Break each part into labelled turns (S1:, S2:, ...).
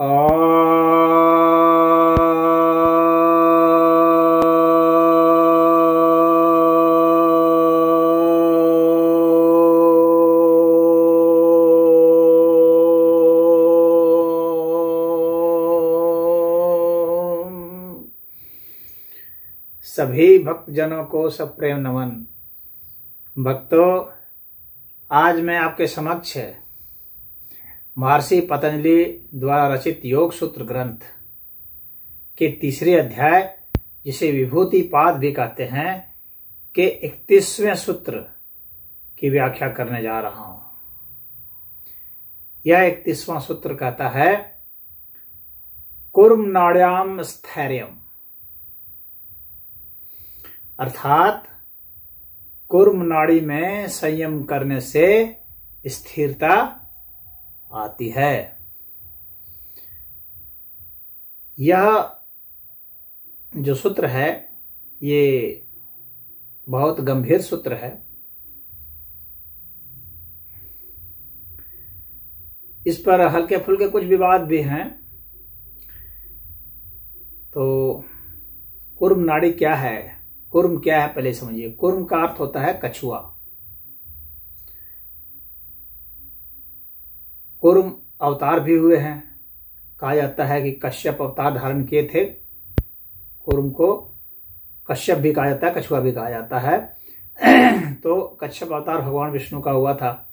S1: सभी भक्तजनों को सप्रेम नमन। भक्तों, आज मैं आपके समक्ष महर्षि पतंजलि द्वारा रचित योग सूत्र ग्रंथ के तीसरे अध्याय, जिसे विभूति पाद भी कहते हैं, के 31वें सूत्र की व्याख्या करने जा रहा हूं। यह 31वां सूत्र कहता है, कुर्म नाड्याम स्थैर्यम, अर्थात कुर्म नाड़ी में संयम करने से स्थिरता आती है। यह जो सूत्र है ये बहुत गंभीर सूत्र है। इस पर हल्के फुल्के कुछ विवाद भी हैं। तो कुर्म नाड़ी क्या है, कुर्म क्या है, पहले समझिए। कुर्म का अर्थ होता है कछुआ। कुर्म अवतार भी हुए हैं। कहा जाता है कि कश्यप अवतार धारण किए थे। कुर्म को कश्यप भी कहा जाता है, कछुआ भी कहा जाता है। तो कश्यप अवतार भगवान विष्णु का हुआ था,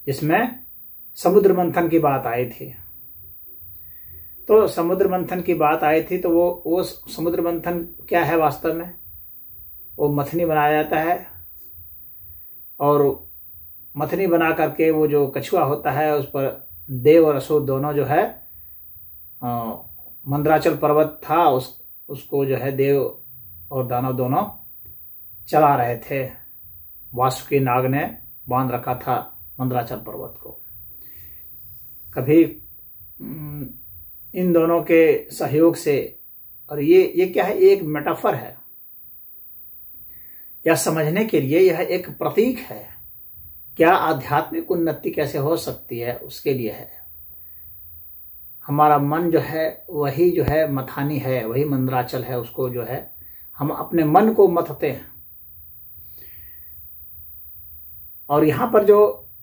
S1: जिसमें समुद्र मंथन की बात आई थी। तो समुद्र मंथन की बात आई थी, तो वो समुद्र मंथन क्या है वास्तव में? वो मथनी बनाया जाता है, और मथनी बना करके वो जो कछुआ होता है उस पर देव और असुर दोनों जो है, मंदराचल पर्वत था, उसको जो है देव और दानव दोनों चला रहे थे। वासुकी नाग ने बांध रखा था मंदराचल पर्वत को। कभी इन दोनों के सहयोग से, और ये क्या है, एक मेटाफर है। यह समझने के लिए यह एक प्रतीक है। क्या आध्यात्मिक उन्नति कैसे हो सकती है, उसके लिए है। हमारा मन जो है वही जो है मथानी है, वही मंदराचल है। उसको जो है हम अपने मन को मथते हैं। और यहां पर जो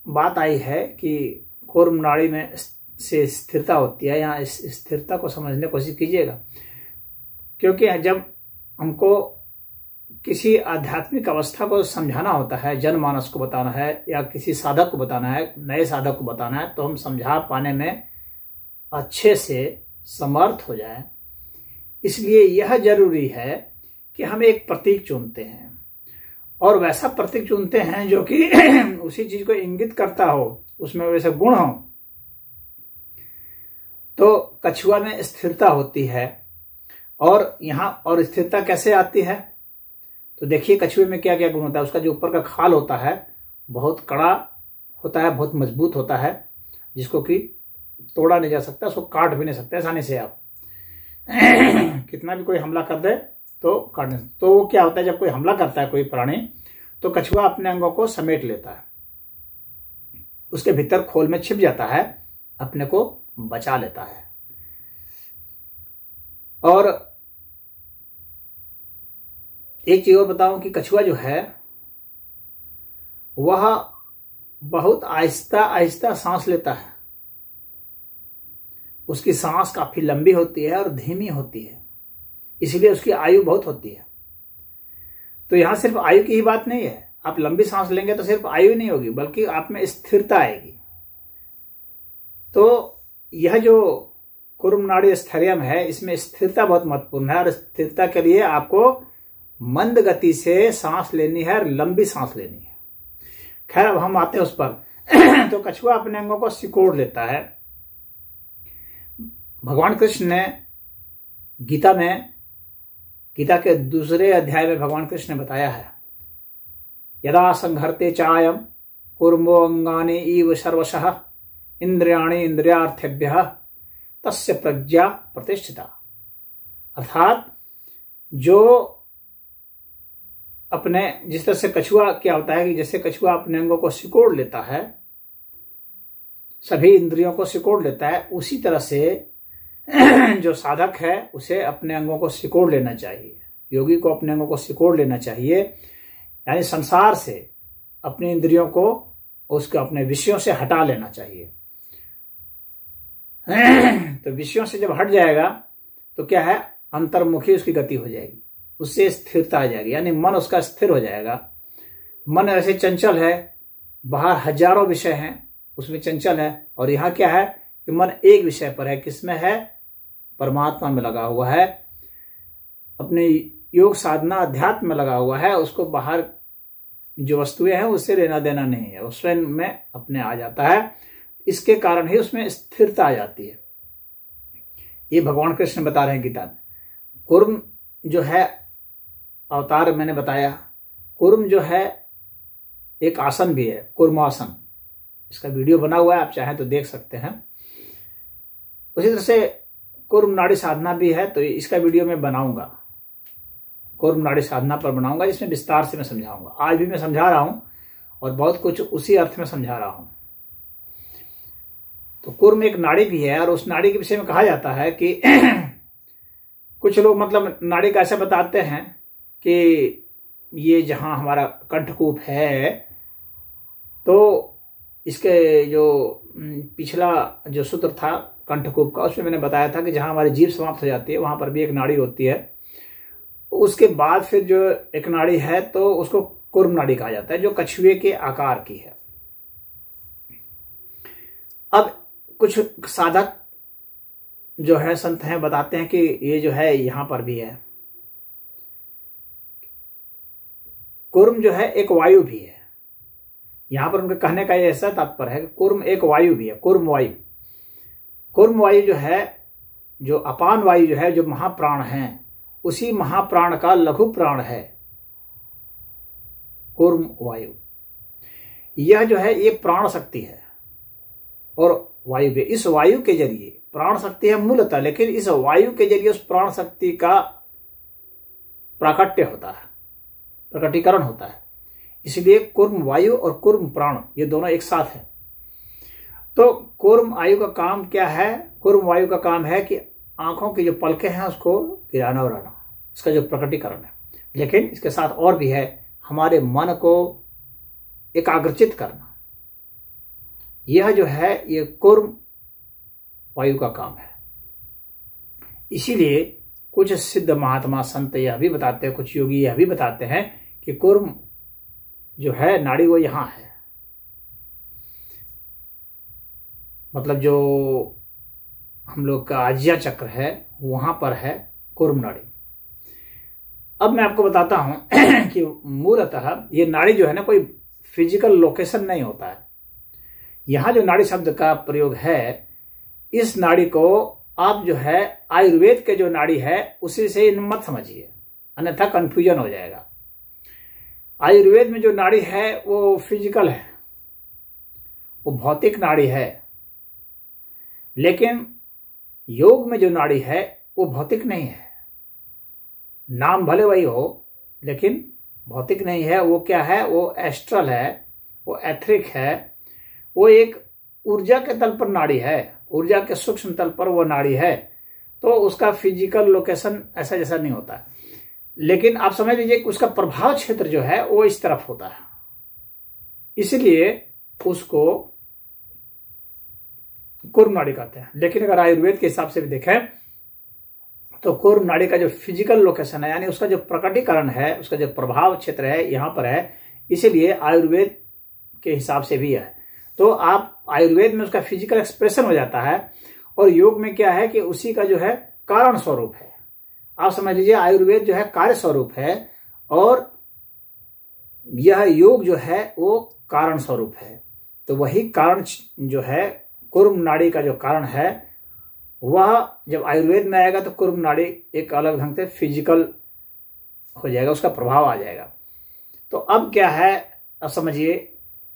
S1: बात आई है कि कुर्म नाड़ी में से स्थिरता होती है, यहाँ इस स्थिरता को समझने की कोशिश कीजिएगा। क्योंकि जब हमको किसी आध्यात्मिक अवस्था को समझाना होता है, जनमानस को बताना है, या किसी साधक को बताना है, नए साधक को बताना है, तो हम समझा पाने में अच्छे से समर्थ हो जाए। इसलिए यह जरूरी है कि हम एक प्रतीक चुनते हैं, और वैसा प्रतीक चुनते हैं जो कि उसी चीज को इंगित करता हो, उसमें वैसे गुण हो। तो कछुआ में स्थिरता होती है, और यहां और स्थिरता कैसे आती है? तो देखिए कछुए में क्या क्या गुण होता है। उसका जो ऊपर का खाल होता है बहुत कड़ा होता है, बहुत मजबूत होता है, जिसको कि तोड़ा नहीं जा सकता, उसको काट भी नहीं सकते आसानी से। आप कितना भी कोई हमला कर दे तो काट नहीं सकते। तो वो क्या होता है, जब कोई हमला करता है कोई प्राणी, तो कछुआ अपने अंगों को समेट लेता है, उसके भीतर खोल में छिप जाता है, अपने को बचा लेता है। और एक चीज और बताऊं कि कछुआ जो है वह बहुत आहिस्ता आहिस्ता सांस लेता है। उसकी सांस काफी लंबी होती है और धीमी होती है, इसलिए उसकी आयु बहुत होती है। तो यहां सिर्फ आयु की ही बात नहीं है। आप लंबी सांस लेंगे तो सिर्फ आयु नहीं होगी, बल्कि आप में स्थिरता आएगी। तो यह जो कुर्म नाड़ी स्थैर्यम है, इसमें स्थिरता बहुत महत्वपूर्ण है। और स्थिरता के लिए आपको मंद गति से सांस लेनी है और लंबी सांस लेनी है। खैर, अब हम आते हैं उस पर। तो कछुआ अपने अंगों को सिकोड़ लेता है। भगवान कृष्ण ने गीता के दूसरे अध्याय में भगवान कृष्ण ने बताया है, यदा संघर्ते चायम कुर्मो अंगानि इव सर्वशः इंद्रियाणि इंद्रियार्थेभ्यः तस्य प्रज्ञा प्रतिष्ठिता। अर्थात जो अपने, जिस तरह से कछुआ क्या होता है कि जैसे कछुआ अपने अंगों को सिकोड़ लेता है, सभी इंद्रियों को सिकोड़ लेता है, उसी तरह से जो साधक है उसे अपने अंगों को सिकोड़ लेना चाहिए, योगी को अपने अंगों को सिकोड़ लेना चाहिए, यानी संसार से अपनी इंद्रियों को उसके अपने विषयों से हटा लेना चाहिए। तो विषयों से जब हट जाएगा तो क्या है, अंतर्मुखी उसकी गति हो जाएगी, उससे स्थिरता आ जाएगी, यानी मन उसका स्थिर हो जाएगा। मन ऐसे चंचल है, बाहर हजारों विषय हैं, उसमें चंचल है, और यहां क्या है कि मन एक विषय पर है। किसमें है? परमात्मा में लगा हुआ है, अपने योग साधना अध्यात्म में लगा हुआ है। उसको बाहर जो वस्तुएं हैं उससे लेना देना नहीं है, उस स्वयं में अपने आ जाता है। इसके कारण ही उसमें स्थिरता आ जाती है। ये भगवान कृष्ण बता रहे हैं गीता में। कुर्म जो है अवतार मैंने बताया, कुर्म जो है एक आसन भी है, कुर्मासन। इसका वीडियो बना हुआ है, आप चाहें तो देख सकते हैं। उसी तरह से कुर्म नाड़ी साधना भी है, तो इसका वीडियो मैं बनाऊंगा, कुर्म नाड़ी साधना पर बनाऊंगा, जिसमें विस्तार से मैं समझाऊंगा। आज भी मैं समझा रहा हूं और बहुत कुछ उसी अर्थ में समझा रहा हूं। तो कुर्म एक नाड़ी भी है, और उस नाड़ी के विषय में कहा जाता है कि कुछ लोग मतलब नाड़ी का ऐसा बताते हैं कि ये जहां हमारा कंठकूप है, तो इसके जो पिछला जो सूत्र था कंठकूप का, उसमें मैंने बताया था कि जहां हमारी जीभ समाप्त हो जाती है वहां पर भी एक नाड़ी होती है। उसके बाद फिर जो एक नाड़ी है तो उसको कुर्म नाड़ी कहा जाता है, जो कछुए के आकार की है। अब कुछ साधक जो है संत हैं बताते हैं कि ये जो है यहां पर भी है। कुर्म जो है एक वायु भी है। यहां पर उनके कहने का ये ऐसा तात्पर्य है कि कुर्म एक वायु भी है, कुर्म वायु। कुर्म वायु जो है, जो अपान वायु जो है, जो महाप्राण है, उसी महाप्राण का लघु प्राण है कुर्म वायु। यह जो है ये प्राण शक्ति है, और वायु भी। इस वायु के जरिए प्राण शक्ति है मूलतः, लेकिन इस वायु के जरिए उस प्राण शक्ति का प्राकट्य होता है, प्रकटीकरण होता है। इसलिए कुर्म वायु और कुर्म प्राण ये दोनों एक साथ है। तो कुर्म वायु का काम क्या है? कुर्म वायु का काम है कि आंखों की जो पलकें हैं उसको गिराना उड़ाना, इसका जो प्रकटीकरण है। लेकिन इसके साथ और भी है, हमारे मन को एकाग्रचित करना। यह जो है ये कुर्म वायु का काम है। इसीलिए कुछ सिद्ध महात्मा संत यह भी बताते हैं, कुछ योगी यह भी बताते हैं कि कुर्म जो है नाड़ी वो यहां है, मतलब जो हम लोग का आज्ञा चक्र है वहां पर है कुर्म नाड़ी। अब मैं आपको बताता हूं कि मूलतः ये नाड़ी जो है ना, कोई फिजिकल लोकेशन नहीं होता है। यहां जो नाड़ी शब्द का प्रयोग है, इस नाड़ी को आप जो है आयुर्वेद के जो नाड़ी है उसी से मत समझिए, अन्यथा कंफ्यूजन हो जाएगा। आयुर्वेद में जो नाड़ी है वो फिजिकल है, वो भौतिक नाड़ी है। लेकिन योग में जो नाड़ी है वो भौतिक नहीं है। नाम भले वही हो लेकिन भौतिक नहीं है। वो क्या है? वो एस्ट्रल है, वो एथरिक है, वो एक ऊर्जा के तल पर नाड़ी है, ऊर्जा के सूक्ष्म तल पर वो नाड़ी है। तो उसका फिजिकल लोकेशन ऐसा जैसा नहीं होता है। लेकिन आप समझ लीजिए कि उसका प्रभाव क्षेत्र जो है वो इस तरफ होता है, इसलिए उसको कुर्म नाड़ी कहते हैं। लेकिन अगर आयुर्वेद के हिसाब से भी देखें तो कुर्म नाड़ी का जो फिजिकल लोकेशन है, यानी उसका जो प्रकटीकरण है, उसका जो प्रभाव क्षेत्र है, यहां पर है। इसीलिए आयुर्वेद के हिसाब से भी है। तो आप आयुर्वेद में उसका फिजिकल एक्सप्रेशन हो जाता है, और योग में क्या है कि उसी का जो है कारण स्वरूप है। आप समझ लीजिए आयुर्वेद जो है कार्य स्वरूप है, और यह योग जो है वो कारण स्वरूप है। तो वही कारण जो है कुर्म नाड़ी का जो कारण है, वह जब आयुर्वेद में आएगा तो कुर्म नाड़ी एक अलग ढंग से फिजिकल हो जाएगा, उसका प्रभाव आ जाएगा। तो अब क्या है, अब समझिए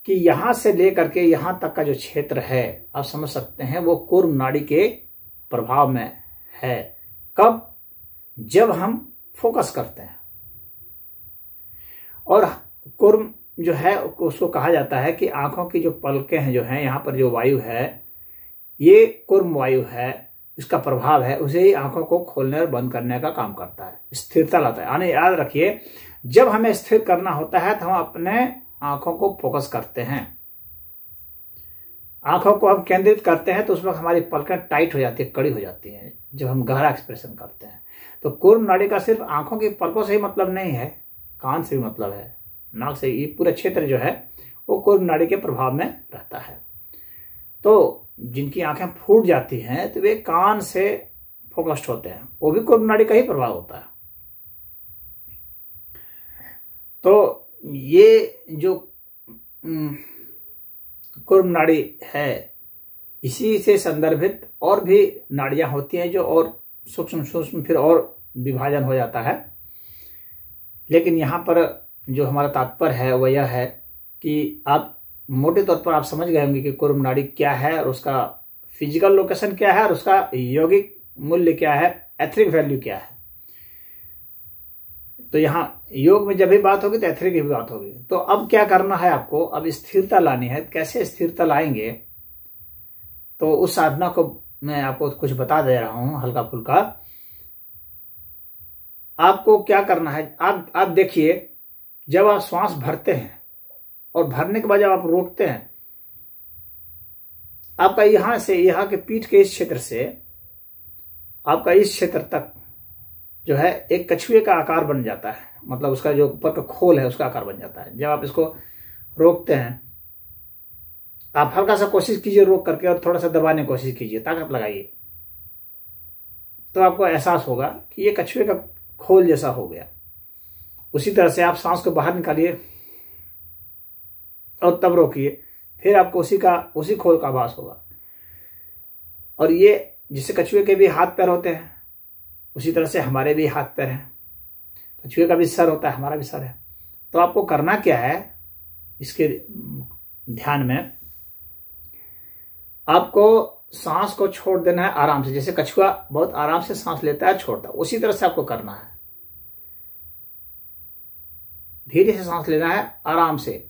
S1: कि यहां से लेकर के यहां तक का जो क्षेत्र है, आप समझ सकते हैं वो कुर्म नाड़ी के प्रभाव में है। कब? जब हम फोकस करते हैं। और कुर्म जो है उसको कहा जाता है कि आंखों की जो पलकें हैं जो हैं, यहां पर जो वायु है ये कुर्म वायु है। इसका प्रभाव है उसे ही आंखों को खोलने और बंद करने का काम करता है, स्थिरता लाता है। यानी याद रखिए, जब हमें स्थिर करना होता है तो हम अपने आंखों को फोकस करते हैं, आंखों को हम केंद्रित करते हैं, तो उस वक्त हमारी पलकें टाइट हो जाती है, कड़ी हो जाती है जब हम गहरा एक्सप्रेशन करते हैं। तो कूर्म नाड़ी का सिर्फ आंखों की पलकों से ही मतलब नहीं है, कान से भी मतलब है, नाक से, ये पूरा क्षेत्र जो है वो कूर्म नाड़ी के प्रभाव में रहता है। तो जिनकी आंखें फूट जाती हैं तो वे कान से फोकस्ड होते हैं, वो भी कूर्म नाड़ी का ही प्रभाव होता है। तो ये जो कूर्म नाड़ी है, इसी से संदर्भित और भी नाड़ियां होती हैं जो और सूक्ष्म सूक्ष्म फिर और विभाजन हो जाता है। लेकिन यहाँ पर जो हमारा तात्पर्य है वह यह है कि आप मोटे तौर पर आप समझ गए होंगे कि कूर्म नाड़ी क्या है और उसका फिजिकल लोकेशन क्या है और उसका यौगिक मूल्य क्या है, एथरिक वैल्यू क्या है। तो यहाँ योग में जब भी बात होगी तो एथरिक की भी बात होगी। तो अब क्या करना है आपको, अब स्थिरता लानी है। कैसे स्थिरता लाएंगे, तो उस साधना को मैं आपको कुछ बता दे रहा हूं हल्का फुल्का। आपको क्या करना है, आप देखिए, जब आप श्वास भरते हैं और भरने के बाद जब आप रोकते हैं, आपका यहां से, यहां के पीठ के इस क्षेत्र से आपका इस क्षेत्र तक जो है एक कछुए का आकार बन जाता है, मतलब उसका जो ऊपर का खोल है उसका आकार बन जाता है। जब आप इसको रोकते हैं, आप हल्का सा कोशिश कीजिए रोक करके और थोड़ा सा दबाने की कोशिश कीजिए, ताकत लगाइए, तो आपको एहसास होगा कि ये कछुए का खोल जैसा हो गया। उसी तरह से आप सांस को बाहर निकालिए और तब रोकिए, फिर आपको उसी खोल का आभास होगा। और ये जिससे कछुए के भी हाथ पैर होते हैं, उसी तरह से हमारे भी हाथ पैर हैं, कछुए का भी सर होता है, हमारा भी सर है। तो आपको करना क्या है, इसके ध्यान में आपको सांस को छोड़ देना है आराम से। जैसे कछुआ बहुत आराम से सांस लेता है, छोड़ता है, उसी तरह से आपको करना है। धीरे से सांस लेना है, आराम से,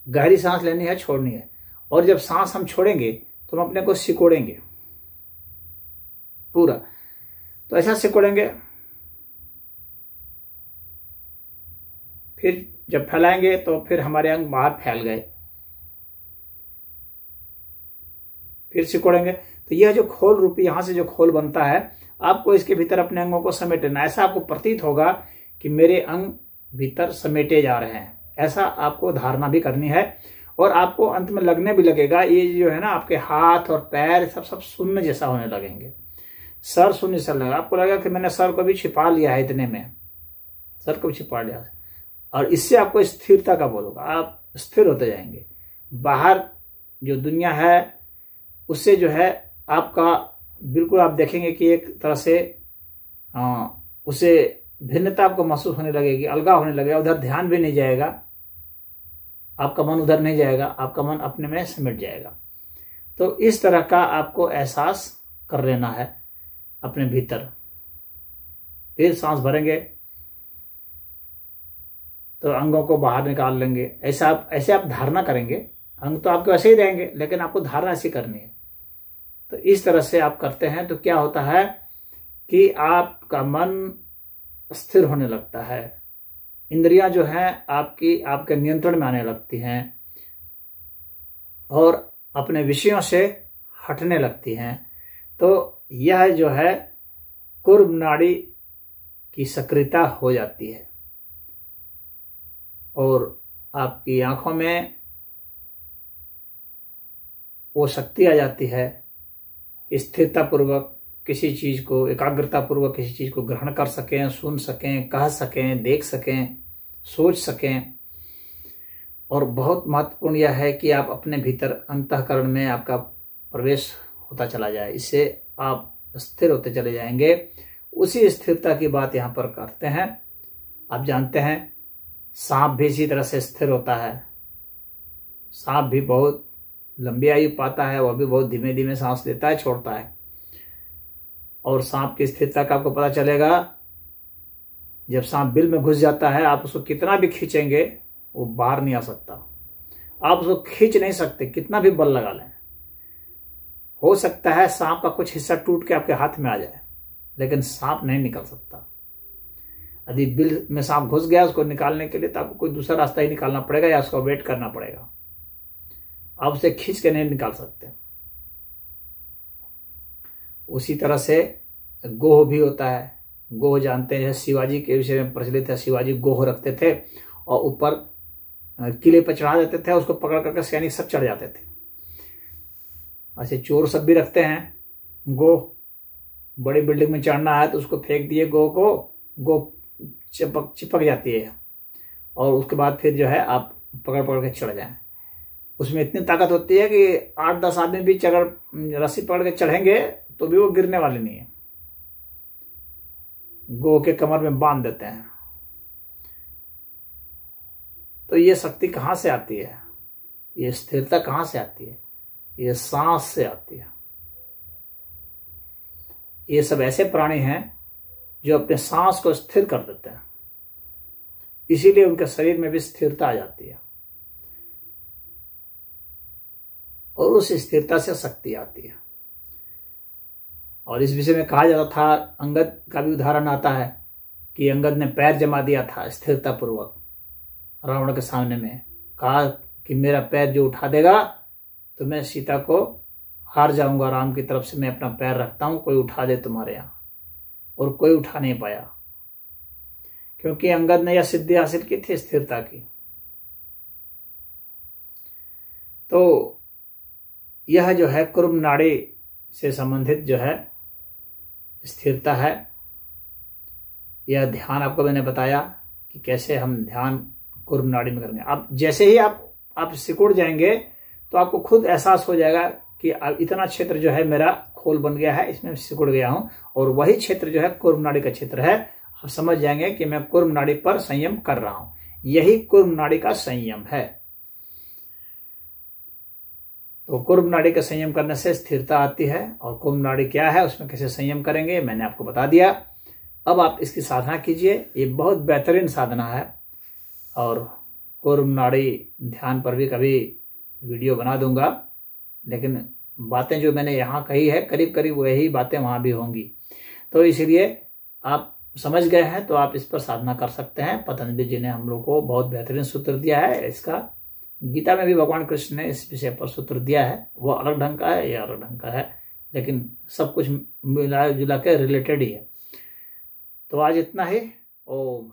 S1: गहरी सांस लेनी है, छोड़नी है। और जब सांस हम छोड़ेंगे तो हम अपने को सिकोड़ेंगे पूरा, तो ऐसा सिकोड़ेंगे। फिर जब फैलाएंगे तो फिर हमारे अंग बाहर फैल गए, फिर सिकोड़ेंगे। तो यह जो खोल रूपी यहां से जो खोल बनता है, आपको इसके भीतर अपने अंगों को समेटना। ऐसा आपको प्रतीत होगा कि मेरे अंग भीतर समेटे जा रहे हैं, ऐसा आपको धारणा भी करनी है। और आपको अंत में लगने भी लगेगा, ये जो है ना, आपके हाथ और पैर सब शून्य जैसा होने लगेंगे, सर शून्य सा लगेगा। आपको लगेगा कि मैंने सर को भी छिपा लिया है, इतने में सर को भी छिपा लिया। और इससे आपको स्थिरता का बोध होगा, आप स्थिर होते जाएंगे। बाहर जो दुनिया है उससे जो है आपका बिल्कुल, आप देखेंगे कि एक तरह से उसे भिन्नता आपको महसूस होने लगेगी, अलगाव होने लगेगा, उधर ध्यान भी नहीं जाएगा, आपका मन उधर नहीं जाएगा, आपका मन अपने में समेट जाएगा। तो इस तरह का आपको एहसास कर लेना है अपने भीतर। फिर सांस भरेंगे तो अंगों को बाहर निकाल लेंगे। ऐसे आप धारणा करेंगे, अंग तो आपके वैसे ही रहेंगे, लेकिन आपको धारणा ऐसी करनी है। तो इस तरह से आप करते हैं तो क्या होता है कि आपका मन स्थिर होने लगता है, इंद्रियां जो हैं आपके नियंत्रण में आने लगती हैं और अपने विषयों से हटने लगती हैं। तो यह जो है कूर्म नाड़ी की सक्रियता हो जाती है और आपकी आंखों में वो शक्ति आ जाती है कि स्थिरता पूर्वक किसी चीज को, एकाग्रता पूर्वक किसी चीज को ग्रहण कर सकें, सुन सकें, कह सकें, देख सकें, सोच सकें। और बहुत महत्वपूर्ण यह है कि आप अपने भीतर अंतःकरण में आपका प्रवेश होता चला जाए, इससे आप स्थिर होते चले जाएंगे। उसी स्थिरता की बात यहाँ पर करते हैं। आप जानते हैं सांप भी इसी तरह से स्थिर होता है। सांप भी बहुत लंबी आयु पाता है, वह भी बहुत धीमे धीमे सांस लेता है, छोड़ता है। और सांप की स्थिरता का आपको पता चलेगा जब सांप बिल में घुस जाता है। आप उसको कितना भी खींचेंगे वो बाहर नहीं आ सकता, आप उसको खींच नहीं सकते, कितना भी बल लगा लें, हो सकता है सांप का कुछ हिस्सा टूट के आपके हाथ में आ जाए, लेकिन सांप नहीं निकल सकता। यदि बिल में सांप घुस गया, उसको निकालने के लिए तो आपको कोई दूसरा रास्ता ही निकालना पड़ेगा या उसको वेट करना पड़ेगा। आप उसे खींच के नहीं निकाल सकते। उसी तरह से गोह भी होता है। गोह जानते हैं, शिवाजी के विषय में प्रचलित है। शिवाजी गोह रखते थे और ऊपर किले पर चढ़ा देते थे, उसको पकड़ करके सैनिक सब चढ़ जाते थे। ऐसे चोर सब भी रखते हैं गोह। बड़ी बिल्डिंग में चढ़ना है तो उसको फेंक दिए गोह को, गोह चिपक जाती है और उसके बाद फिर जो है आप पकड़ पकड़ के चढ़ जाएं। उसमें इतनी ताकत होती है कि 8-10 आदमी भी अगर रस्सी पकड़ के चढ़ेंगे तो भी वो गिरने वाले नहीं है। गोह के कमर में बांध देते हैं। तो ये शक्ति कहां से आती है, ये स्थिरता कहां से आती है? ये सांस से आती है। ये सब ऐसे प्राणी हैं जो अपने सांस को स्थिर कर देते हैं, इसीलिए उनके शरीर में भी स्थिरता आ जाती है और उस स्थिरता से शक्ति आती है। और इस विषय में कहा जाता था, अंगद का भी उदाहरण आता है कि अंगद ने पैर जमा दिया था स्थिरता पूर्वक रावण के सामने में, कहा कि मेरा पैर जो उठा देगा तो मैं सीता को हार जाऊंगा। राम की तरफ से मैं अपना पैर रखता हूं, कोई उठा दे तुम्हारे यहां। और कोई उठा नहीं पाया, क्योंकि अंगद ने यह सिद्धि हासिल की थी स्थिरता की। तो यह जो है कुर्म नाड़ी से संबंधित जो है स्थिरता है। यह ध्यान आपको मैंने बताया कि कैसे हम ध्यान कुर्म नाड़ी में करेंगे। अब जैसे ही आप सिकुड़ जाएंगे तो आपको खुद एहसास हो जाएगा कि अब इतना क्षेत्र जो है मेरा खोल बन गया है, इसमें सिकुड़ गया हूं, और वही क्षेत्र जो है कुर्म नाड़ी का क्षेत्र है। आप समझ जाएंगे कि मैं कुर्म नाड़ी पर संयम कर रहा हूं। यही कुर्म नाड़ी का संयम है। तो कुर्म नाड़ी का संयम करने से स्थिरता आती है। और कुर्म नाड़ी क्या है, उसमें कैसे संयम करेंगे, मैंने आपको बता दिया। अब आप इसकी साधना कीजिए, ये बहुत बेहतरीन साधना है। और कुर्म नाड़ी ध्यान पर भी कभी वीडियो बना दूंगा, लेकिन बातें जो मैंने यहाँ कही है करीब करीब वही बातें वहां भी होंगी। तो इसलिए आप समझ गए हैं तो आप इस पर साधना कर सकते हैं। पतंजलि जी ने हम लोग को बहुत बेहतरीन सूत्र दिया है। इसका गीता में भी भगवान कृष्ण ने इस विषय पर सूत्र दिया है। वो अलग ढंग का है, यह अलग ढंग का है, लेकिन सब कुछ मिला जुला के रिलेटेड ही है। तो आज इतना ही। ओम।